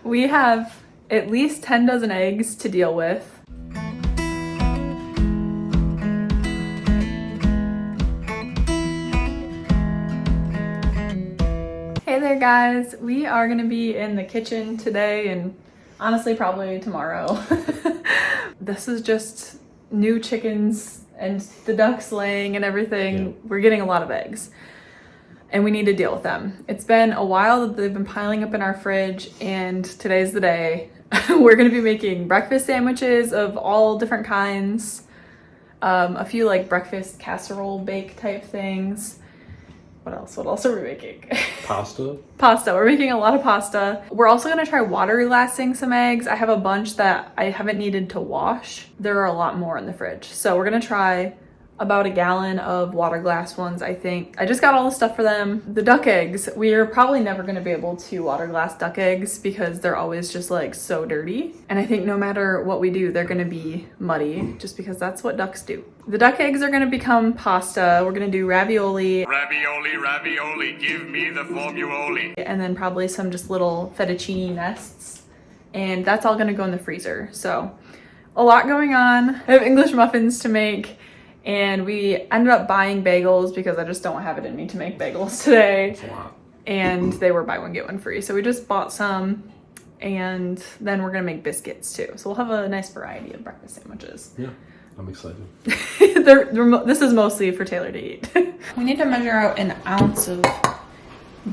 We have at least 10 dozen eggs to deal with. Hey there guys, we are gonna be in the kitchen today and honestly probably tomorrow. This is just new chickens and the ducks laying and everything. Yeah. We're getting a lot of eggs and we need to deal with them. It's been a while that they've been piling up in our fridge and today's the day. We're gonna be making breakfast sandwiches of all different kinds. A few like breakfast casserole bake type things. What else are we making? Pasta. Pasta. We're making a lot of pasta. We're also gonna try water elasting some eggs. I have a bunch that I haven't needed to wash. There are a lot more in the fridge. So we're gonna try about a gallon of water glass ones, I think. I just got all the stuff for them. The duck eggs, we are probably never gonna be able to water glass duck eggs because they're always just like so dirty. And I think no matter what we do, they're gonna be muddy just because that's what ducks do. The duck eggs are gonna become pasta. We're gonna do ravioli. Ravioli, ravioli, give me the formuoli. And then probably some just little fettuccine nests. And that's all gonna go in the freezer. So a lot going on. I have English muffins to make. And we ended up buying bagels because I just don't have it in me to make bagels today. And they were buy one, get one free. So we just bought some and then we're gonna make biscuits too. So we'll have a nice variety of breakfast sandwiches. Yeah, I'm excited. This is mostly for Taylor to eat. We need to measure out an ounce of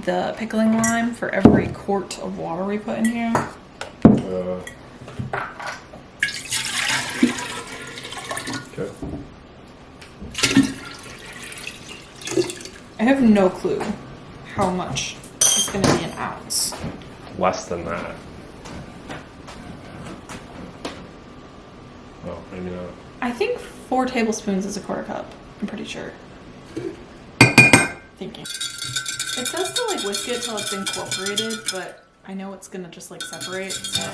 the pickling lime for every quart of water we put in here. Okay. I have no clue how much it's gonna be an ounce. Less than that. Oh, maybe not. I think 4 tablespoons is a quarter cup. I'm pretty sure. Thinking. It says to like whisk it till it's incorporated, but I know it's gonna just like separate. So.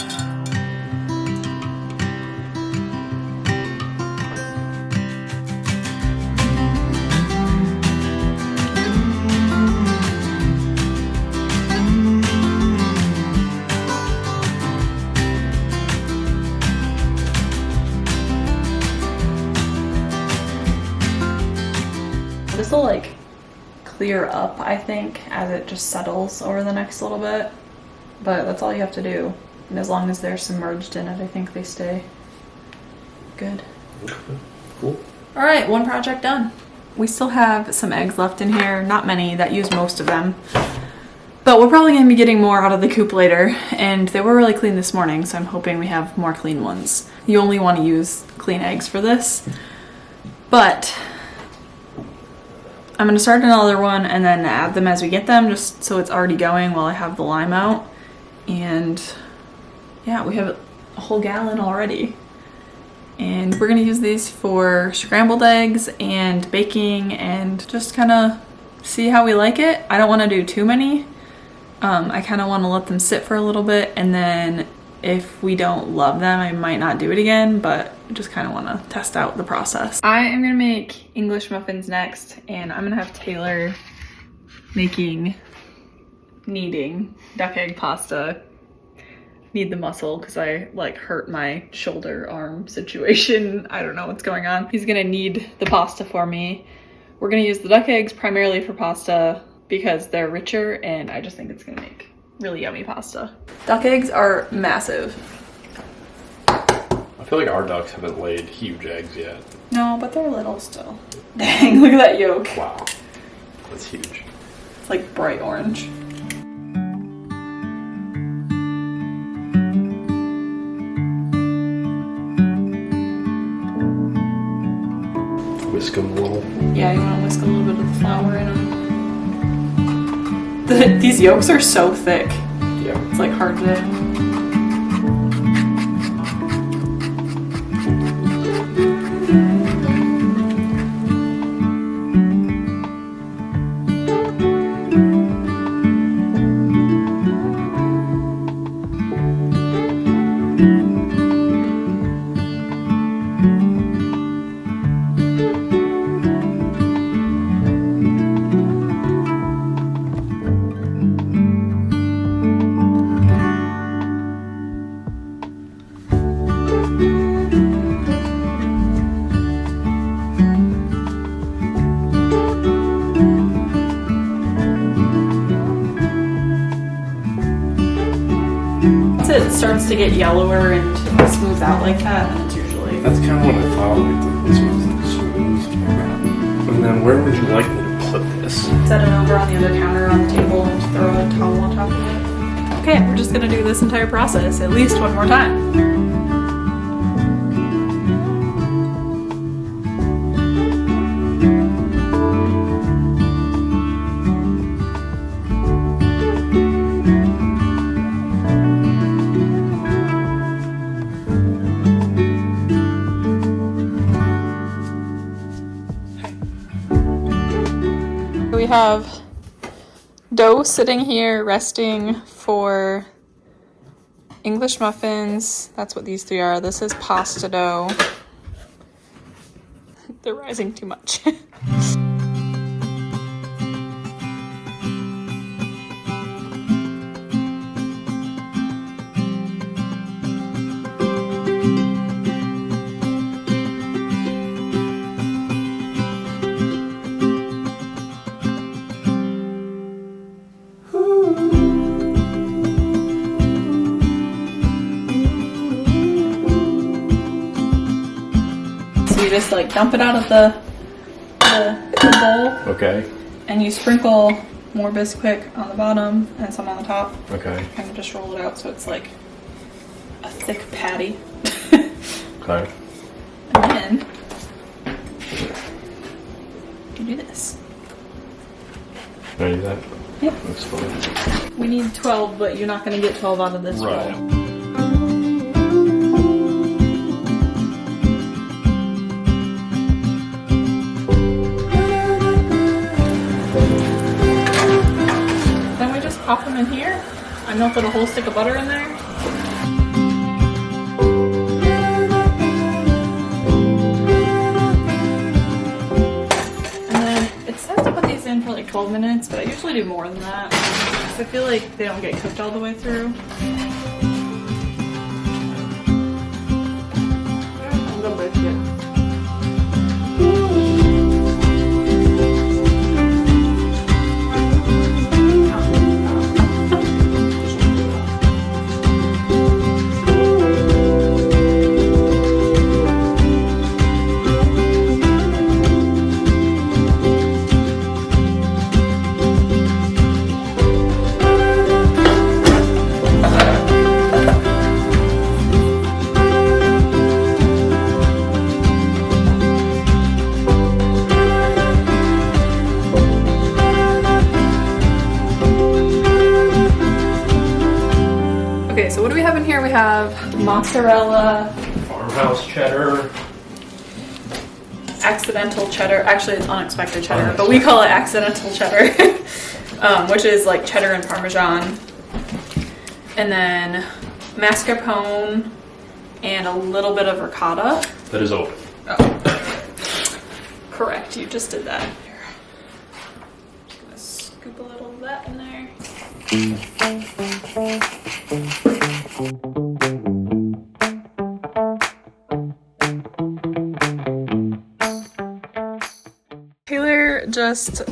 This will like clear up, I think, as it just settles over the next little bit. But that's all you have to do. And as long as they're submerged in it, I think they stay good. Cool. All right, one project done. We still have some eggs left in here, not many, that used most of them. But we're probably gonna be getting more out of the coop later. And they were really clean this morning, so I'm hoping we have more clean ones. You only wanna use clean eggs for this. But I'm gonna start another one and then add them as we get them, just so it's already going while I have the lime out. And yeah, we have a whole gallon already. And we're gonna use these for scrambled eggs and baking and just kind of see how we like it. I don't wanna do too many. I kind of wanna let them sit for a little bit, and then if we don't love them, I might not do it again, but I just kind of want to test out the process. I am gonna make English muffins next, and I'm gonna have Taylor kneading duck egg pasta. Need the muscle because I like hurt my shoulder arm situation. I don't know what's going on. He's gonna knead the pasta for me. We're gonna use the duck eggs primarily for pasta because they're richer, and I just think it's gonna make really yummy pasta. Duck eggs are massive. I feel like our ducks haven't laid huge eggs yet. No, but they're little still. Dang, look at that yolk. Wow, that's huge. It's like bright orange. Whisk them a little. Yeah, you want to whisk a little bit of the flour in them. These yolks are so thick. Yeah. It's like hard to... it starts to get yellower and smooth out like that, then it's usually... That's kind of what I thought, like this was like smooth. And then where would you like me to put this? Set it over on the other counter on the table and throw a towel on top of it. Okay, we're just gonna do this entire process at least one more time. We have dough sitting here resting for English muffins. That's what these three are. This is pasta dough. They're rising too much. You just like dump it out of the bowl. Okay. And you sprinkle more Bisquick on the bottom and some on the top. Okay. And just roll it out so it's like a thick patty. Okay. And then you do this. Can I do that? Yep. That's fine. We need 12, but you're not going to get 12 out of this Right. roll. Pop them in here. I melted a whole stick of butter in there. And then it says to put these in for like 12 minutes, but I usually do more than that. Because I feel like they don't get cooked all the way through. A little bit, yeah. Okay, so what do we have in here? We have mozzarella, Farmhouse cheddar. accidental cheddar. Actually, it's unexpected cheddar, but we call it accidental cheddar, which is like cheddar and Parmesan. And then mascarpone and a little bit of ricotta. That is open. Oh. Correct, you just did that. Here. Just gonna scoop a little of that in there. Taylor just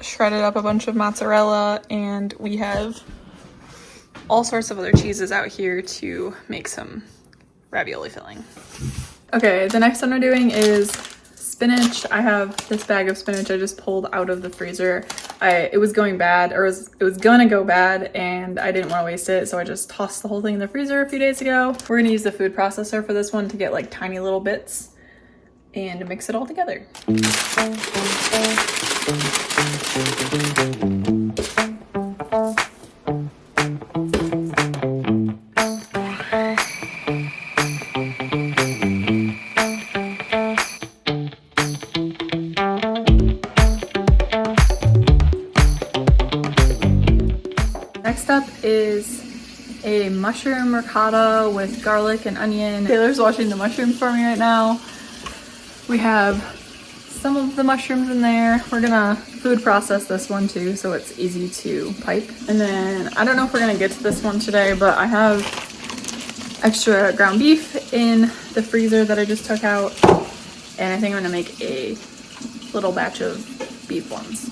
shredded up a bunch of mozzarella, and we have all sorts of other cheeses out here to make some ravioli filling. Okay, the next one we're doing is spinach. I have this bag of spinach I just pulled out of the freezer. It was going bad, or it was gonna go bad, and I didn't want to waste it, so I just tossed the whole thing in the freezer a few days ago. We're gonna use the food processor for this one to get like tiny little bits and mix it all together. Next up is a mushroom ricotta with garlic and onion. Taylor's washing the mushrooms for me right now. We have some of the mushrooms in there. We're gonna food process this one too, so it's easy to pipe. And then I don't know if we're gonna get to this one today, but I have extra ground beef in the freezer that I just took out, and I think I'm gonna make a little batch of beef ones.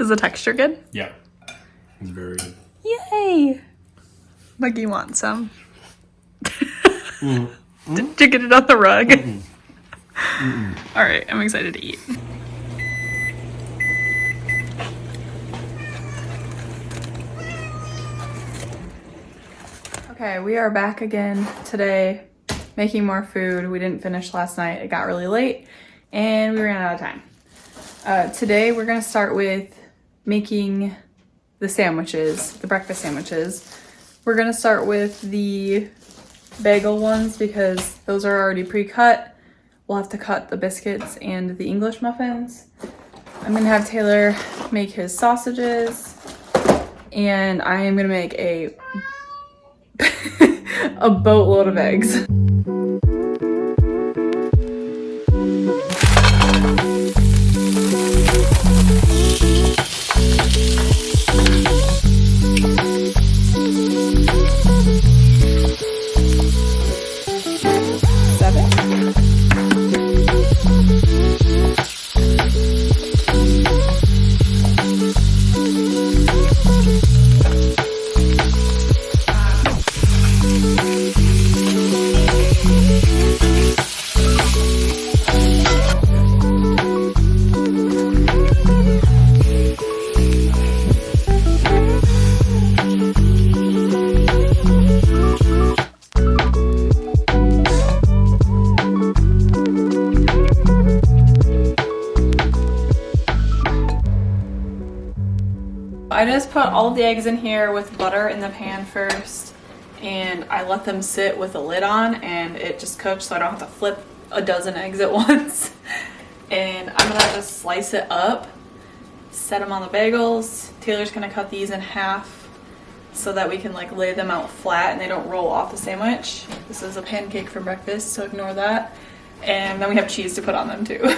the texture good? Yeah. It's very good. Yay! Mikey wants some. Did you get it on the rug? All right, I'm excited to eat. Okay, we are back again today making more food. We didn't finish last night. It got really late and we ran out of time. Today we're gonna start with making the sandwiches, the breakfast sandwiches. We're gonna start with the bagel ones because those are already pre-cut. We'll have to cut the biscuits and the English muffins. I'm gonna have Taylor make his sausages and I am gonna make a a boatload of eggs. I just put all of the eggs in here with butter in the pan first, and I let them sit with the lid on and it just cooks so I don't have to flip a dozen eggs at once. And I'm gonna just slice it up, set them on the bagels. Taylor's gonna cut these in half so that we can like lay them out flat and they don't roll off the sandwich. This is a pancake for breakfast, so ignore that. And then we have cheese to put on them too.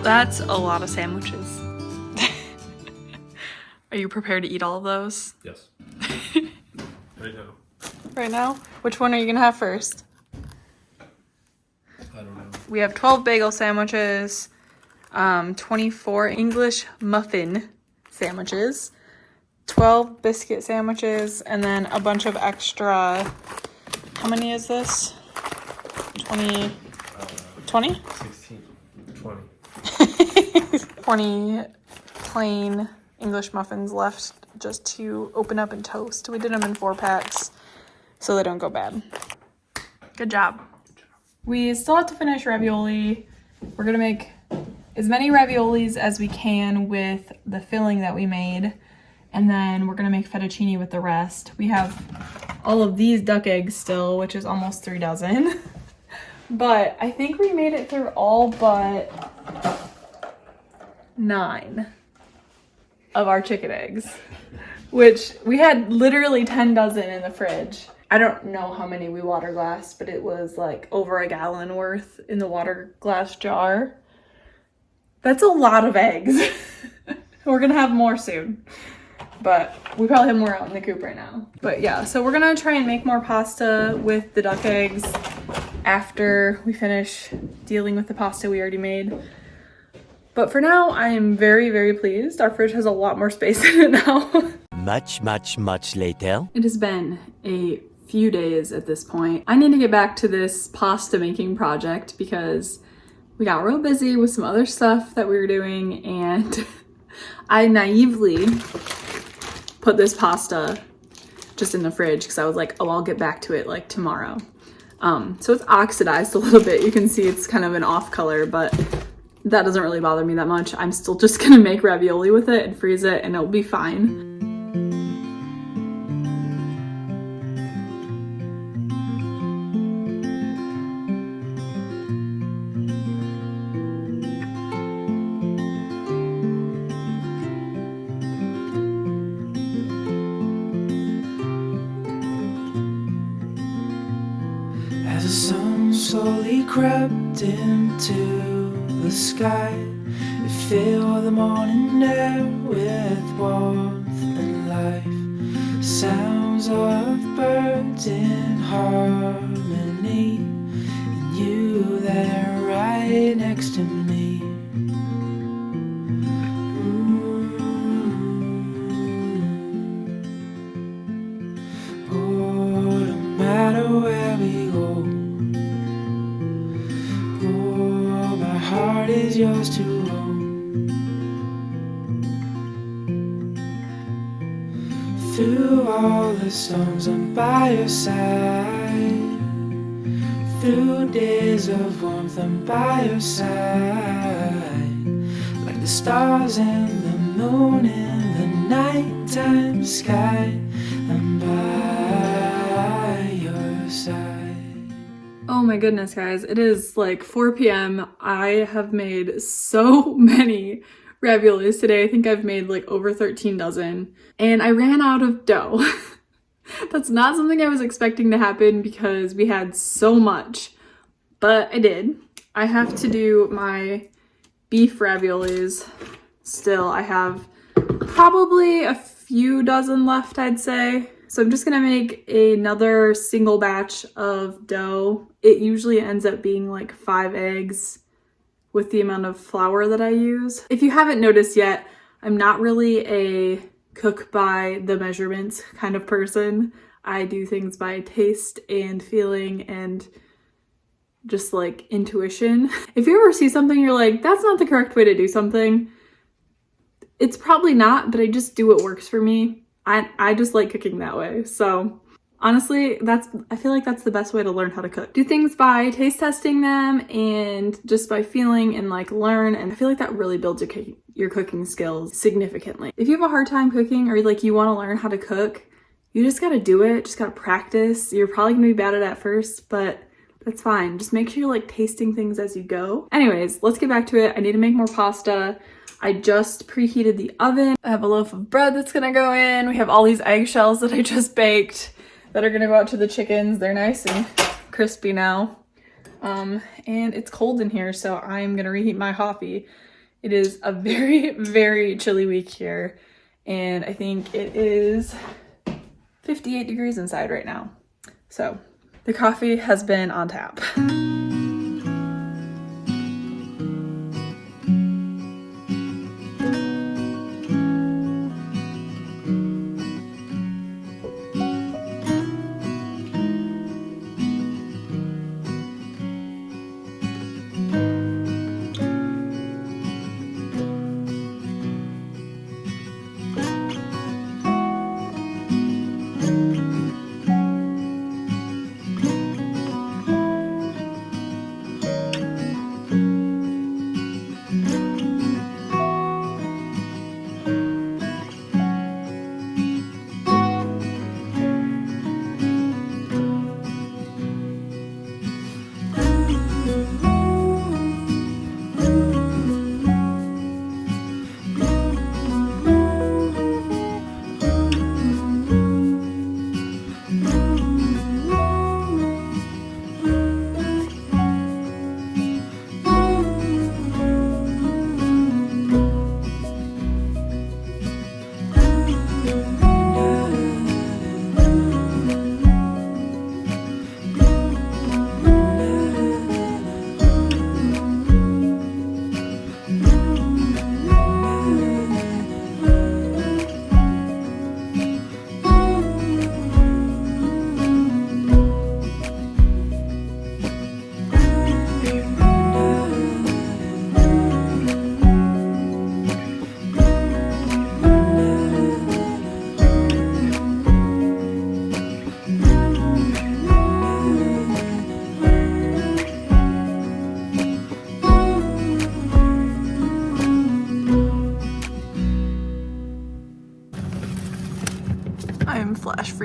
That's a lot of sandwiches. Are you prepared to eat all of those? Yes. Right now. Right now? Which one are you gonna have first? I don't know. We have 12 bagel sandwiches, 24 English muffin sandwiches, 12 biscuit sandwiches, and then a bunch of extra How many is this? 20? 20? 16, 20. 20 plain English muffins left just to open up and toast. We did them in 4 packs so they don't go bad. Good job. We still have to finish ravioli. We're gonna make as many raviolis as we can with the filling that we made, and then we're gonna make fettuccine with the rest. We have all of these duck eggs still, which is almost 3 dozen. But I think we made it through all but 9 of our chicken eggs, which we had literally 10 dozen in the fridge. I don't know how many we water glassed, but it was like over a gallon worth in the water glass jar. That's a lot of eggs. We're gonna have more soon, but we probably have more out in the coop right now. But yeah, so we're gonna try and make more pasta with the duck eggs after we finish dealing with the pasta we already made. But for now, I am very, very pleased. Our fridge has a lot more space in it now. Much later. It has been a few days at this point. I need to get back to this pasta making project because we got real busy with some other stuff that we were doing, and I naively put this pasta just in the fridge because I was like, oh, I'll get back to it like tomorrow. So it's oxidized a little bit. You can see it's kind of an off color, but that doesn't really bother me that much. I'm still just gonna make ravioli with it and freeze it and it'll be fine. As the sun slowly crept into the sky, it filled the morning air with warmth and life. Sounds of birds in harmony, and you there right next to me. Oh, no matter where we go, oh, my heart is yours to hold. Through all the storms, I'm by your side. Through days of warmth, I'm by your side. Like the stars and the moon in the nighttime sky, I'm by your side. Oh my goodness, guys. It is like 4 p.m. I have made so many raviolis today. I think I've made like over 13 dozen. And I ran out of dough. That's not something I was expecting to happen because we had so much. But I did. I have to do my beef raviolis still. I have probably a few dozen left, I'd say. So I'm just gonna make another single batch of dough. It usually ends up being like 5 eggs with the amount of flour that I use. If you haven't noticed yet, I'm not really a cook by the measurements kind of person. I do things by taste and feeling and just like intuition. If you ever see something you're like, that's not the correct way to do something, it's probably not, but I just do what works for me. I just like cooking that way. So honestly, I feel like that's the best way to learn how to cook. Do things by taste testing them and just by feeling and like learn. And I feel like that really builds your cooking skills significantly. If you have a hard time cooking or like you want to learn how to cook, you just got to do it. Just got to practice. You're probably gonna be bad at it at first, but that's fine. Just make sure you're like tasting things as you go. Anyways, let's get back to it. I need to make more pasta. I just preheated the oven. I have a loaf of bread that's gonna go in. We have all these eggshells that I just baked that are gonna go out to the chickens. They're nice and crispy now. And it's cold in here, so I'm gonna reheat my coffee. It is a very, very chilly week here, and I think it is 58 degrees inside right now. So the coffee has been on tap.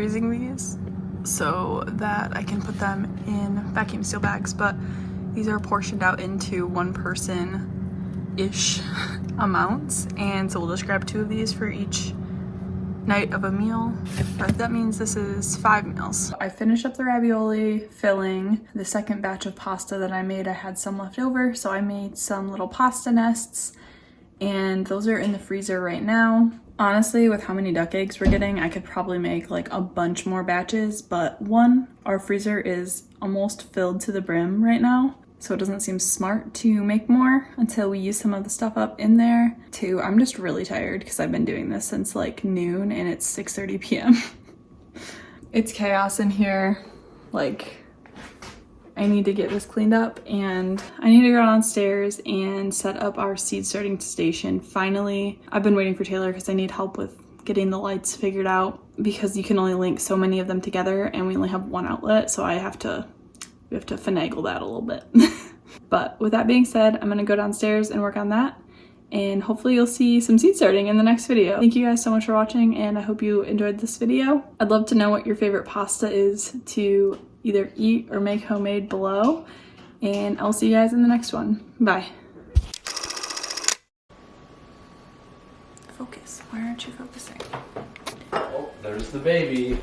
freezing these so that I can put them in vacuum seal bags, but these are portioned out into 1 person-ish amounts, and so we'll just grab 2 of these for each night of a meal, but that means this is 5 meals. I finished up the ravioli filling. The second batch of pasta that I made, I had some left over, so I made some little pasta nests, and those are in the freezer right now. Honestly, with how many duck eggs we're getting, I could probably make like a bunch more batches, but 1, our freezer is almost filled to the brim right now, so it doesn't seem smart to make more until we use some of the stuff up in there. 2, I'm just really tired because I've been doing this since like noon and it's 6:30 p.m. It's chaos in here. Like, I need to get this cleaned up, and I need to go downstairs and set up our seed starting station. Finally, I've been waiting for Taylor because I need help with getting the lights figured out because you can only link so many of them together and we only have 1 outlet, so we have to finagle that a little bit. But with that being said, I'm gonna go downstairs and work on that, and hopefully you'll see some seed starting in the next video. Thank you guys so much for watching, and I hope you enjoyed this video. I'd love to know what your favorite pasta is to either eat or make homemade below, and I'll see you guys in the next one. Bye. Focus. Why aren't you focusing? Oh, there's the baby.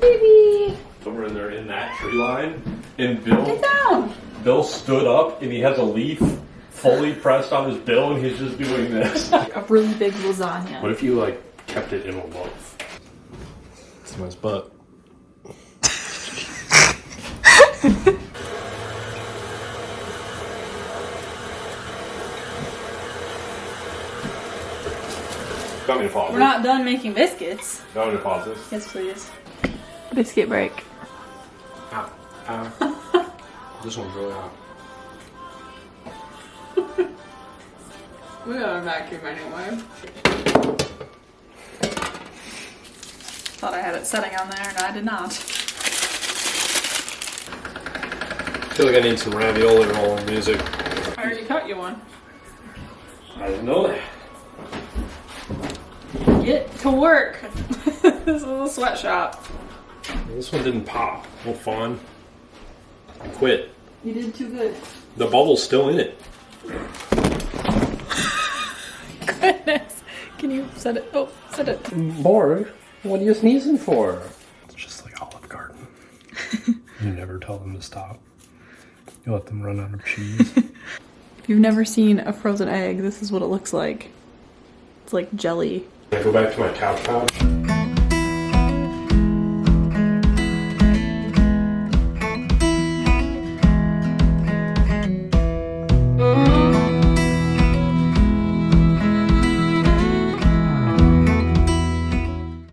Baby! Over in there in that tree line, and Get down! Bill stood up and he has a leaf fully pressed on his bill and he's just doing this. A really big lasagna. What if you like kept it in a loaf? It's my butt. Got me to pause. We're not done making biscuits. Got me to pause this. Yes, please. Biscuit break. Ow. Ow. This one's really hot. We got a vacuum anyway. Thought I had it setting on there, and I did not. I feel like I need some ravioli rolling music. I already cut you one. I didn't know that. Get to work. This is a sweatshop. This one didn't pop. Well, fun. Quit. You did too good. The bubble's still in it. Goodness. Can you set it? Oh, set it. Borg, what are you sneezing for? It's just like Olive Garden. You never tell them to stop. You let them run out of cheese. If you've never seen a frozen egg, this is what it looks like. It's like jelly. Can I go back to my couch?